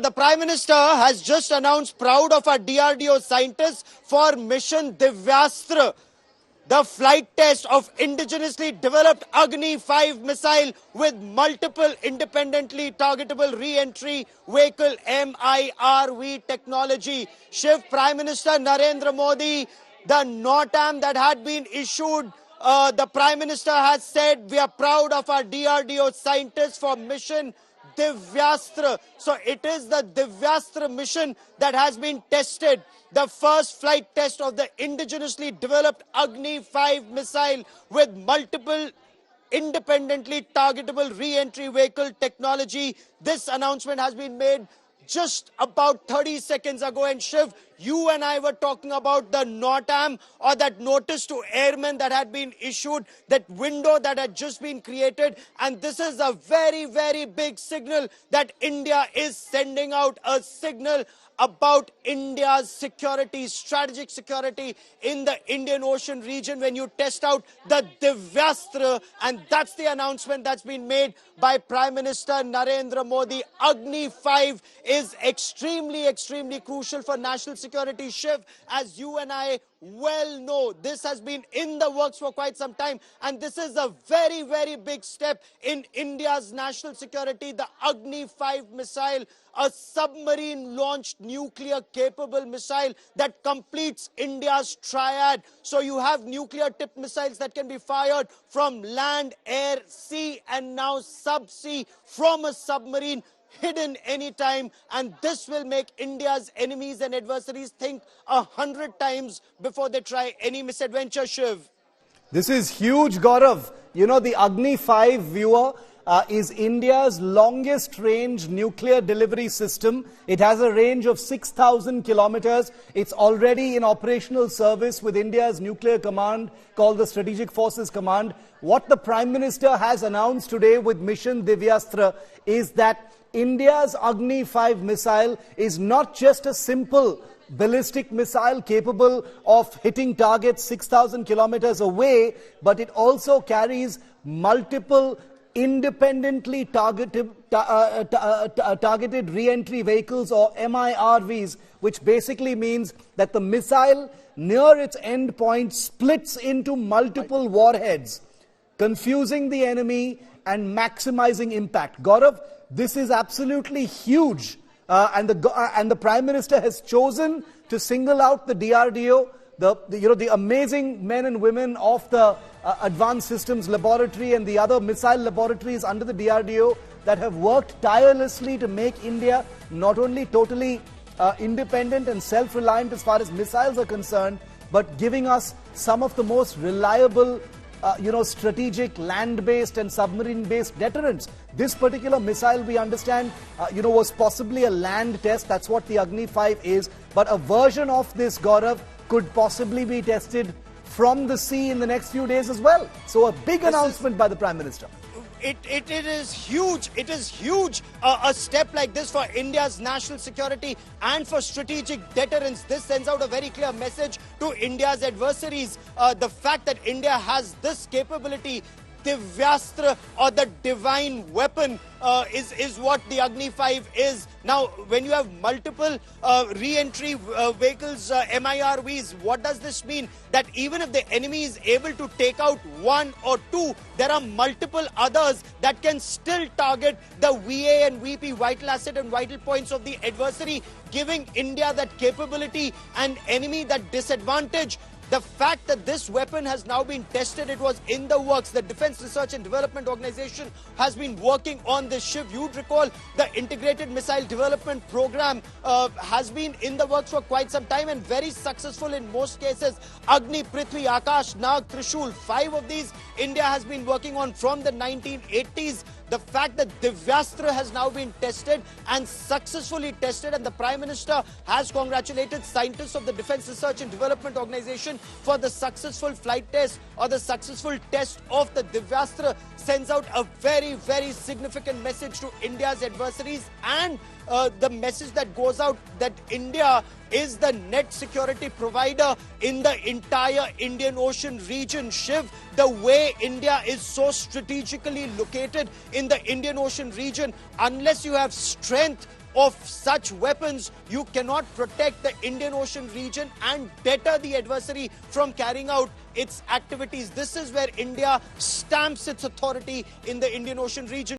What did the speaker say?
the Prime Minister has just announced proud of our DRDO scientists for mission Divyastra, the flight test of indigenously developed Agni-5 missile with multiple independently targetable re-entry vehicle MIRV technology. Shiv, Prime Minister Narendra Modi, the NOTAM that had been issued, the Prime Minister has said we are proud of our DRDO scientists for mission Divyastra. So it is the Divyastra mission that has been tested. The first flight test of the indigenously developed Agni-5 missile with multiple independently targetable re-entry vehicle technology. This announcement has been made just about 30 seconds ago. And Shiv, you and I were talking about the NOTAM, or that notice to airmen that had been issued, that window that had just been created. And this is a very, very big signal that India is sending out, a signal about India's security, strategic security in the Indian Ocean region when you test out the Divyastra. And that's the announcement that's been made by Prime Minister Narendra Modi. Agni-5 is extremely, extremely crucial for national security. Shiv, as you and I well know, this has been in the works for quite some time, and this is a very, very big step in India's national security. The Agni-5 missile, a submarine-launched nuclear-capable missile that completes India's triad. So you have nuclear-tipped missiles that can be fired from land, air, sea, and now sub-sea from a submarine, hidden anytime, and this will make India's enemies and adversaries think 100 times before they try any misadventure, Shiv. This is huge, Gaurav. You know, the Agni-5 viewer is India's longest range nuclear delivery system. It has a range of 6,000 kilometers. It's already in operational service with India's nuclear command called the Strategic Forces Command. What the Prime Minister has announced today with mission Divyastra is that India's Agni-5 missile is not just a simple ballistic missile capable of hitting targets 6,000 kilometers away, but it also carries multiple independently targeted re-entry vehicles, or MIRVs, which basically means that the missile near its end point splits into multiple warheads, confusing the enemy and maximizing impact. Gaurav, this is absolutely huge, and the Prime Minister has chosen to single out the DRDO, the amazing men and women of the Advanced Systems Laboratory and the other missile laboratories under the DRDO that have worked tirelessly to make India not only totally independent and self-reliant as far as missiles are concerned, but giving us some of the most reliable strategic land-based and submarine-based deterrents. This particular missile, we understand, was possibly a land test. That's what the Agni-5 is. But a version of this, Gaurav, could possibly be tested from the sea in the next few days as well. So a big announcement by the Prime Minister. It is huge. It is huge. A step like this for India's national security and for strategic deterrence. This sends out a very clear message to India's adversaries. The fact that India has this capability, Divyastra, or the divine weapon, is what the Agni-5 is. Now, when you have multiple re-entry vehicles, MIRVs, what does this mean? That even if the enemy is able to take out one or two, there are multiple others that can still target the VA and VP, vital asset and vital points of the adversary, giving India that capability and enemy that disadvantage. The fact that this weapon has now been tested, it was in the works. The Defense Research and Development Organization has been working on this. Shiv, you'd recall the Integrated Missile Development Program has been in the works for quite some time and very successful in most cases. Agni, Prithvi, Akash, Nag, Trishul, 5 of these India has been working on from the 1980s. The fact that Divyastra has now been tested and successfully tested, and the Prime Minister has congratulated scientists of the Defense Research and Development Organization for the successful flight test or the successful test of the Divyastra, sends out a very, very significant message to India's adversaries, and the message that goes out that India is the net security provider in the entire Indian Ocean region. Shiv, the way India is so strategically located in the Indian Ocean region, unless you have strength of such weapons, you cannot protect the Indian Ocean region and deter the adversary from carrying out its activities. This is where India stamps its authority in the Indian Ocean region.